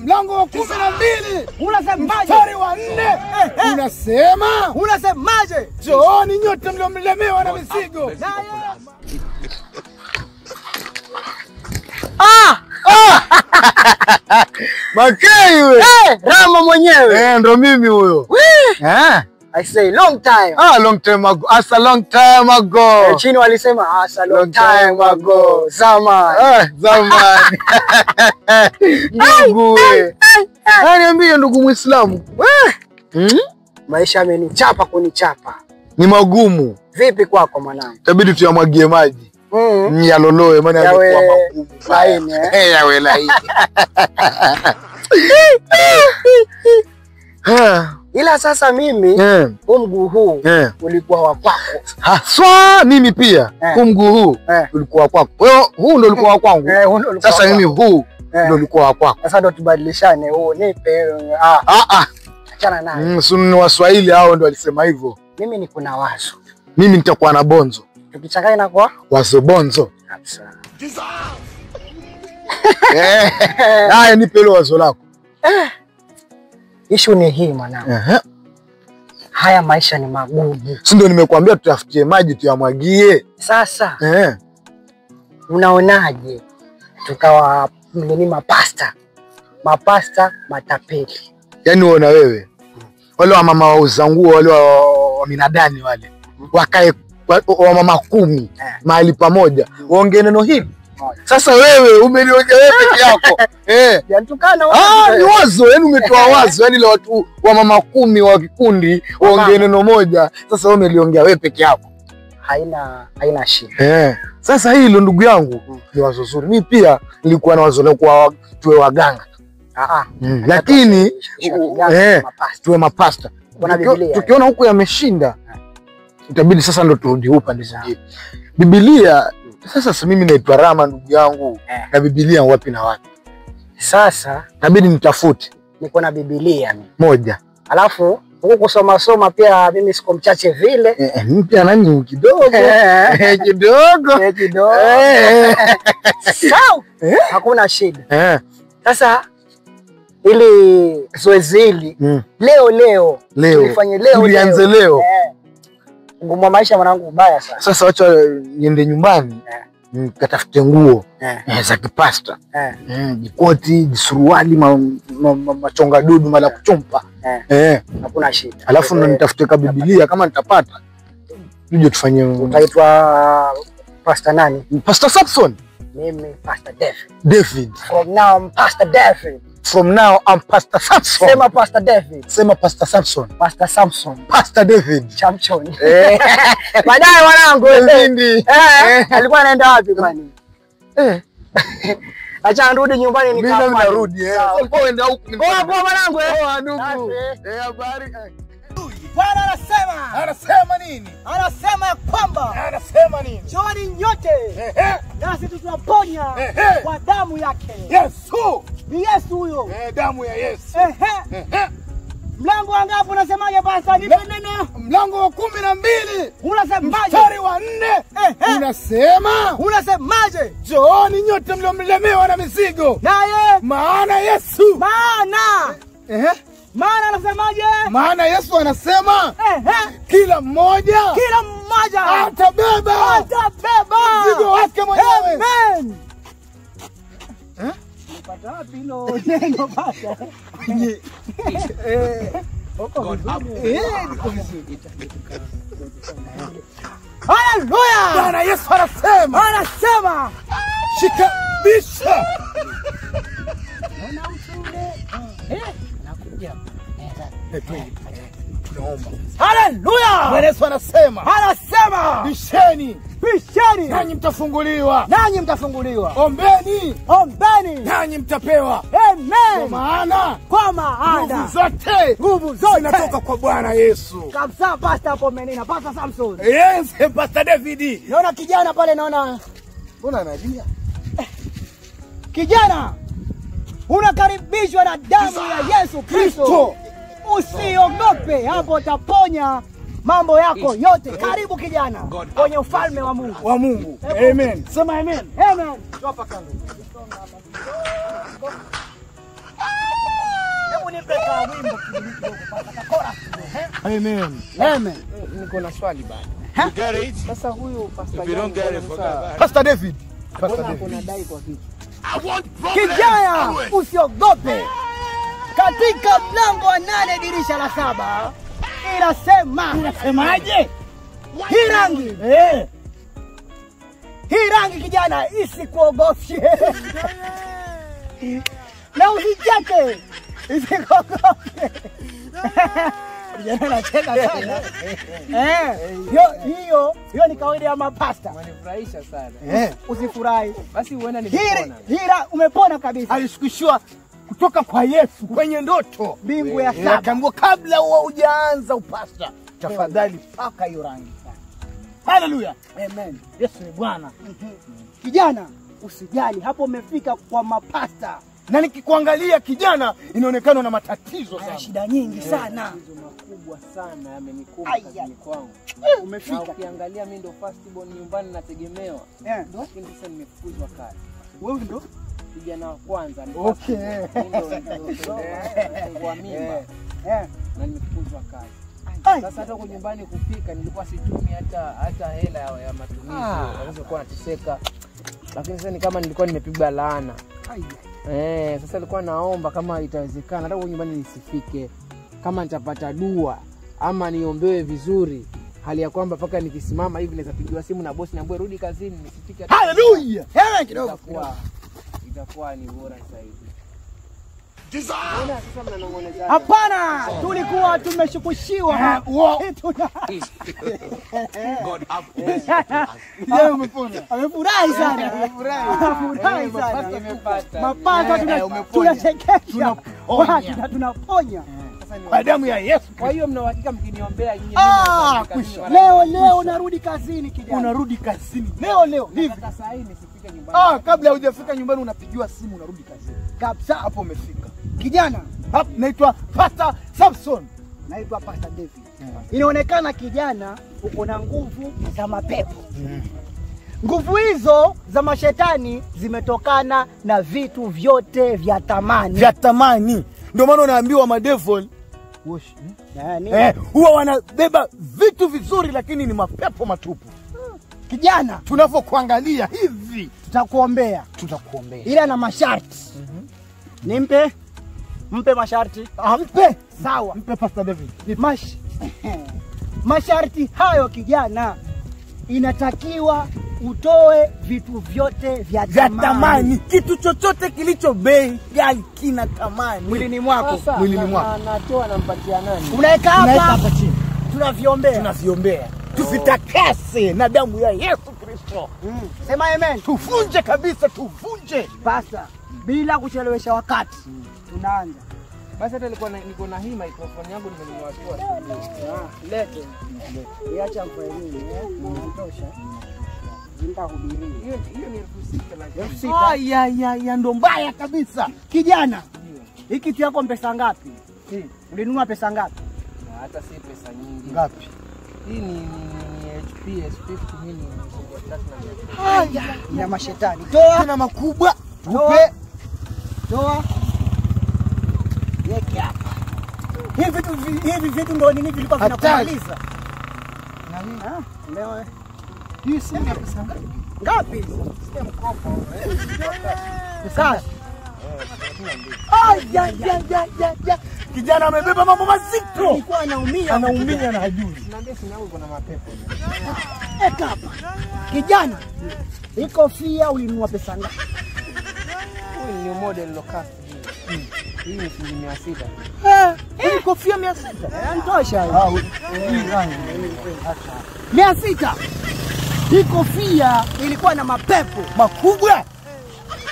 mlango wa 12 unasemaje? Mstari wa 4 unasema, unasemaje? Njooni nyote mliolemewa na mizigo. Makei wewe. Rama mwenyewe. Ndo mimi huyo. I say long time. Long time ago. As a long time ago. Chini walisema as a long time ago. Zamani. Zamani. Ndugu wewe. Niambie ndugu Muislamu. Maisha yamenichapa kunichapa. Ni magumu. Vipi kwako mwanangu? Itabidi tuyamwagie maji. Yaloloe maana yamekuwa magumu. Laini yawe laini. Ila sasa mimi mguu huu ulikuwa wa kwako. Haswa mimi pia mguu huu ulikuwa wa kwako. Wewe huu ndio ulikuwa wa kwangu. Sasa mimi huu ndio ulikuwa wa kwako. Sasa ndio tubadilishane, huu nipe. Achana naye. Sunni Waswahili hao ndio walisema hivyo. Mimi niko na wazo. Mimi nitakuwa na bonzo. Tukichanganya na kwa wazo bonzo. Kabisa. Haya nipe ile wazo lako. Issue ni hii mwanangu. Haya maisha ni magumu. Si ndio nimekuambia tutafutie maji tuyamwagie. Sasa unaonaje tukawa mneni mapasta matapeli? Yaani uona wewe wale wa mama wauza nguo wale wa minadani wale wakae wa mama 10 mahali pamoja waongee neno hili. Sasa wewe umeliongea wewe peke yako. Yatukana ni wazo, yaani umetoa wazo, yaani ile watu wa mama 10 wa kikundi waongee neno moja. Sasa wewe umeliongea wewe peke yako. Haina shida. Sasa hilo ndugu yangu ni wazo zuri. Mimi pia nilikuwa na wazo la kuwa tuwe waganga. Lakini tuwe mapasta. Tukiona huko yameshinda itabidi sasa ndo turudi upande mwingine. Biblia sasa mimi naitwa Rama ndugu yangu na Biblia wapi na wapi? Sasa inabidi nitafute. Niko na Biblia moja. Alafu huko kusoma pia mimi siko mchache vile. Mimi pia nani kidogo. Kidogo. Sawa. Hakuna shida. Sasa ili zoezi hili leo tulifanye leo. Tulianze leo. Ngumu maisha mwanangu mbaya sana. Sasa acha niende nyumbani nikatafute nguo za kipasta. Jikoti, jisuruali, machonga dudu mala kuchompa. Hakuna shida. Alafu ndo nitafute ka Biblia kama nitapata. Tuje tufanye. Utaitwa Pastor nani? Pastor Samson. Mimi Pastor David. David. From now I'm Pastor David. From now I'm Pastor Samson. Sema Pastor David. Sema Pastor Samson. Pastor Samson. Pastor David. Champion. Baadaye mwanangu Nindi. Alikuwa anaenda wapi kwani? Acha nirudi nyumbani nikaa. Mimi narudi Uende huko. Poa mwanangu ndugu. Habari. Bwana anasema nini? Anasema kwamba Anasema nini? Njooni nyote. Nasi tutaponya kwa damu yake. Yesu. Ni Yesu huyo. Damu ya Yesu. Mlango wangapi unasemaje basi? Nipe neno. Mlango wa 12. Unasemaje? Mstari wa 4. Unasema, unasemaje? Njooni nyote mliolemewa na mizigo. Naye maana Yesu. Maana anasemaje? Maana Yesu anasema kila mmoja atabeba mzigo wake mwenyewe. Amen. Pata wapi hilo neno basi? Haleluya! Bwana Yesu anasema shika bisha. Haleluya! Bwana Yesu anasema bisheni nanyi mtafunguliwa. Ombeni nanyi mtapewa. Amen. Kwa maana nguvu zote zinatoka kwa Bwana Yesu. Kabisa Pastor hapo menina, Pastor Samson. Yes, Pastor David. Naona kijana pale naona. Mbona analia? Kijana, unakaribishwa na damu ya Yesu Kristo. Usiogope, hapo utaponya mambo yako yote. Karibu kijana kwenye ufalme wa Mungu. Amen. Sema amen. Amen. Toa paka. wimbo kidogo pasta chorus. Amen. Amen. Niko na swali bado. You get it? Sasa huyu Pastor Pastor David. Pastor David. kuna dai kwa kitu. Kijana, usiogope. Katika mlango wa 8 dirisha la 7 inasemaje? Hii rangi. Hii rangi kijana isikuogofye. Na usicheke. Isikuogofye. Kijana anacheka sana. Hiyo ni kawaida ya mapasta. Wanifurahisha sana. Usifurahi. Basi uenda nimepona. Hira umepona kabisa. Alishukishwa kutoka kwa Yesu kwenye ndoto. Mbingu ya 7. Akaambiwa kabla hujaanza upasta, tafadhali paka hiyo rangi. Haleluya. Amen. Yesu ni Bwana. Kijana, usijali, hapo umefika kwa mapasta. Na nikikuangalia kijana, inaonekana na matatizo sana. Shida nyingi sana. Matatizo makubwa sana yamenikumba kazini kwangu. Umefika. Ukiangalia mimi ndo first born nyumbani nategemewa. Lakini sasa nimefukuzwa kazi. Wewe ndo kijana wa kwanza ndo. Okay. Ndio mimba. Na nimefukuzwa kazi. Sasa hata kwa nyumbani kupika nilikuwa situmi hata hela ya matumizi. Nilikuwa nateseka. Lakini sasa ni kama nilikuwa nimepigwa laana. Sasa nilikuwa naomba kama itawezekana hata kwa nyumbani nisifike. Kama nitapata dua ama niombewe vizuri. Hali ya kwamba paka nikisimama hivi naweza pigiwa simu na bosi niambie rudi kazini nisifike. Haleluya. Kidogo. Itakuwa ni bora zaidi. Hapana, tulikuwa tumeshukushiwa. Amefurahi sana. Amefurahi sana. Mapasta tunachekesha. Tunaponya. Kwa damu ya Yesu. Kwa hiyo mna uhakika mkiniombea nyinyi leo narudi kazini kijana. Unarudi kazini. Leo hivi. Sasa hii nisifike nyumbani. Kabla hujafika nyumbani unapigiwa simu unarudi kazini. Kabisa Hapo umefika. Kijana, hapo naitwa Pastor Samson. Naitwa Pastor David. Inaonekana kijana uko na nguvu za mapepo. Nguvu hizo za mashetani zimetokana na vitu vyote vya tamani. Ndio maana unaambiwa madevil huwa wanabeba vitu vizuri lakini ni mapepo matupu. Kijana, tunavyokuangalia hivi tutakuombea. Ila na masharti. Mpe masharti. Mpe. Sawa. Mpe Pastor David. Masharti hayo kijana, inatakiwa utoe vitu vyote vya tamani. Kitu chochote kilicho bei ghali kina tamani. Mwilini mwako. Natoa nampatia nani? Unaweka hapa chini. Tunaviombea. Tuvitakase na damu ya Yesu Kristo. Sema amen. Tuvunje kabisa, tuvunje. Pastor, bila kuchelewesha wakati. Tunaanza. Basi hata niko na hii microphone yangu nimenunua tu. Lete. Iacha kwa nini? Inatosha. Nitahubiria. Hiyo ni 6,000 ya ndo mbaya kabisa. Kijana, hii kitu yako pesa ngapi? Ulinunua pesa ngapi? Hata si pesa nyingi. Ngapi? Hii ni HP S50 mini. Ya mashetani. Toa na makubwa. Tupe. Toa. Yeke hapa. Hivi vitu ndio nini vilikuwa vinakumaliza? Na mimi leo hii simu ya pesa ngapi? Ngapi? Stem kopo. Sasa. Kijana amebeba mambo mazito. Alikuwa anaumia na hajui. Naambia sina huko na mapepo. Eka hapa. Kijana, hii kofia ulinunua pesa ngapi? Hii ni model local. Hii ni 600. Hii kofia 600. Antosha. Hii rangi. 600. Hii kofia ilikuwa na mapepo makubwa.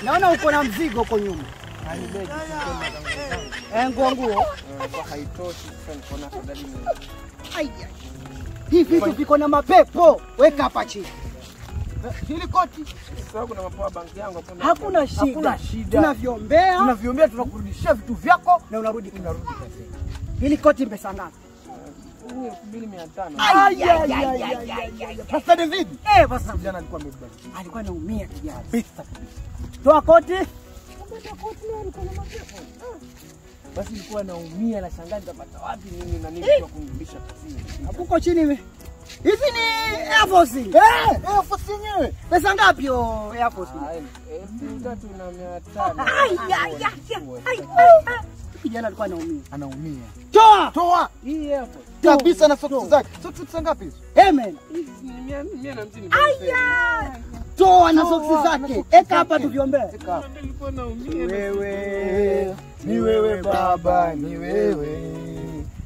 Naona uko na mzigo huko nyuma. Ni begi nguo. Kwa haitoshi sasa niko na sadali nyingi. Hii vitu viko na mapepo. Weka hapa chini. Hili koti. Sasa kuna mapoa banki yangu hakuna shida. Tunaviombea, tunakurudishia vitu vyako na unarudi kazini. Hili koti pesa ngapi? 2,500. Pastor David. Pastor kijana alikuwa amebeba. Alikuwa anaumia kijana. Pesa. Toa koti. Basi nilikuwa naumia na shangaa nitapata wapi nini na nini kwa kunirudisha kazini. Hapo chini wewe. Hizi ni Air Force. Air Force yenyewe. Pesa ngapi hiyo Air Force? 3,500. Kijana alikuwa anaumia. Anaumia. Toa. Hii hapo. Kabisa na soksi zake. Soksi ngapi hizo? Amen. Mimi na mtini. Toa na soksi zake. Eka hapa tukiombea. Nilikuwa naumia. Wewe. Ni wewe baba, ni wewe.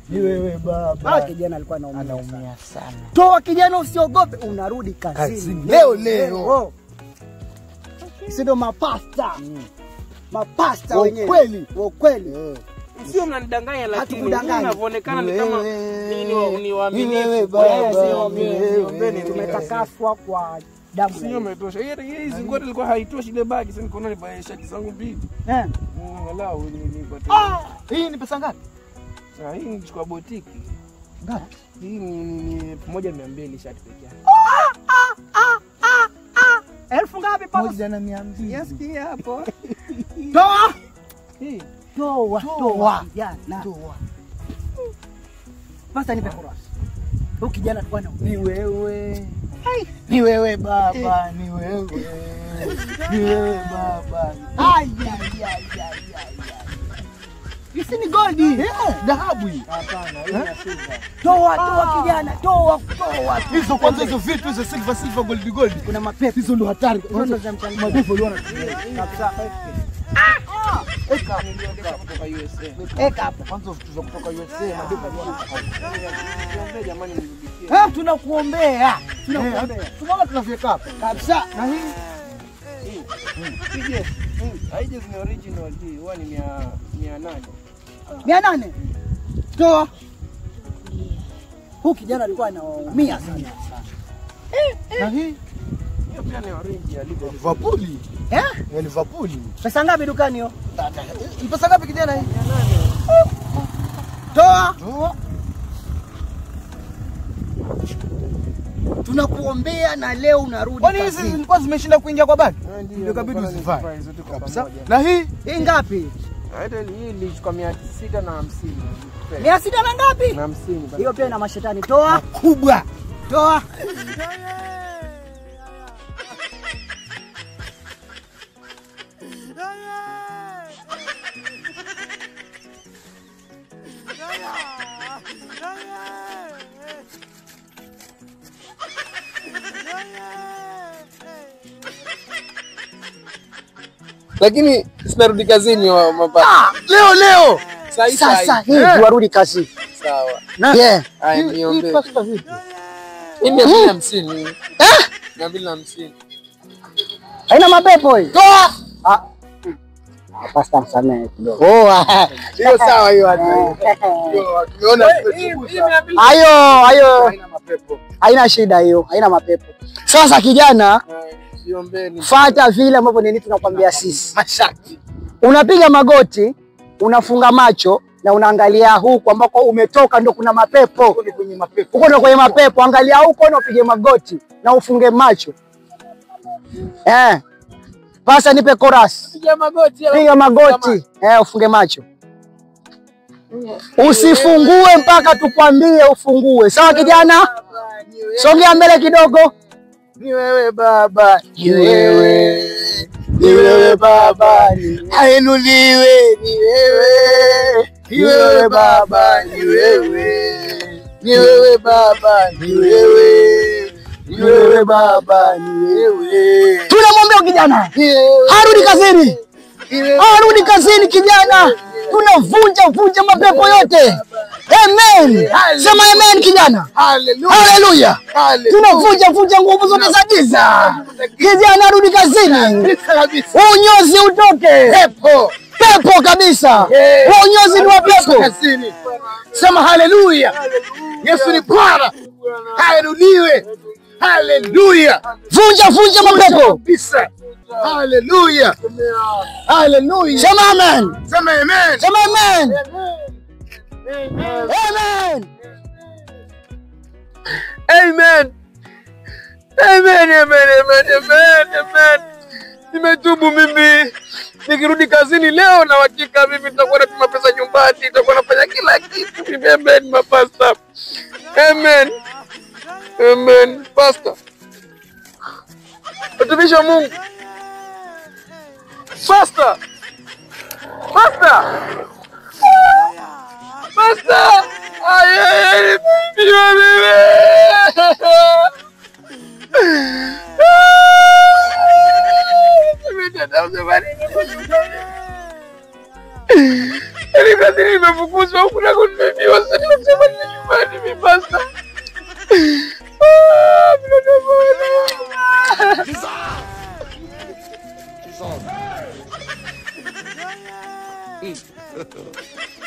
Ni wewe baba. Kijana alikuwa anaumia sana. Toa kijana, usiogope, unarudi kazini. Leo. Sisi ndo mapasta. Mapasta wenyewe. Wa kweli. Sio mnanidanganya lakini Hatukudanganya. ni kama ni waaminifu. Tumetakaswa kwa damu. Sio umetosha. Hizi ngote ilikuwa haitoshi ile bagi. Sasa nikaona nivae shati zangu mbili. Angalau ni kwa hii ni pesa ngapi? hii nichukua botiki. Ngapi? Hii ni 1,200 shati pekee yake. 1000 ngapi pale? 1,200. Yasikia hapo. Toa. Hii. Toa. Basta nipe kurasa. Huyu kijana alikuwa Ni wewe. Ni wewe baba, ni wewe. Ni wewe baba. Hizi ni gold. Dhahabu hii. Hapana, hii ni silver. Toa kijana, toa. Hizo kwanza hizo vitu hizo silver gold. Kuna mapepo. Hizo ndo hatari. Hizo za mchanga. Mapepo uliona. Kabisa. Eka kutoka USA. Eka hapo. Kwanza vitu za kutoka USA, mapepo uliona. Niombe jamani nirudishie. Tunakuombea. Tunaona tunafika hapa. Kabisa. Na hii Hii haije ni original hii. Huwa ni 800. 800. Toa. Huyu kijana alikuwa anaumia sana. na hii Hiyo pia ni original ile. Liverpool. Ni Liverpool. Pesa ngapi dukani hiyo? Ni pesa ngapi kijana hii? Toa. Toa. Tunakuombea na leo unarudi. Kwani hizi zilikuwa zimeshinda kuingia kwa bagi? Ndio kabidi uzivae. Kabisa. Na hii Hii ngapi? Hii ilichukua 650. 600 na ngapi? Na 50. Hiyo pia ina mashetani. Toa. kubwa. Toa. Lakini sinarudi kazini wa mapata. Leo. Sasa hii tuarudi kazi. Sawa. Yeah. Haya niombe. Hii pasta vipi? Hii 250. 250. Haina mapepo hii. Toa. Pasta msamehe kidogo. Hiyo sawa hiyo hata hiyo. Tumeona Hayo haina mapepo. haina shida hiyo, haina mapepo. Sasa kijana, Siombeni. fuata vile ambavyo nini tunakwambia sisi. Masharti. Unapiga magoti, unafunga macho na unaangalia huko ambako umetoka, ndio kuna mapepo. Huko kwenye mapepo. Huko ndio kwenye mapepo. Angalia huko na upige magoti na ufunge macho. Pasa nipe chorus. Piga magoti. Piga magoti. Ufunge macho. Usifungue mpaka tukwambie ufungue. Sawa kijana? Songea mbele kidogo. Ni wewe baba, ni wewe. Ni wewe baba, hainuliwe ni wewe. Ni wewe baba, ni wewe. Ni wewe baba, ni wewe. Ni wewe baba, ni wewe. Tunamwombea kijana. Arudi kazini. Arudi kazini kijana. Tunavunja mapepo yote. Amen. Sema amen kijana. Haleluya. Tunavunja nguvu zote za giza. Kijana arudi kazini. Unyozi utoke. Pepo kabisa. Unyozi ni wa pepo. Sema haleluya. Yesu ni Bwana. Haleluya. Haleluya. Vunja mapepo. Haleluya. Haleluya. Sema amen. Sema amen. Sema amen. Amen. Amen. Amen. Nimetubu mimi. Nikirudi kazini leo na hakika mimi nitakuwa natuma pesa nyumbani. nyumbani, nitakuwa nafanya kila kitu. Mimi amen, mapasta. Amen. Amen, pastor. Watumishi wa Mungu. Pastor. Pastor. Pastor. Ay, Dios mío. Nimefukuzwa huku na kunibebia sasa nimesema ni nyumbani mimi pasta.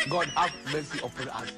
God have mercy upon us.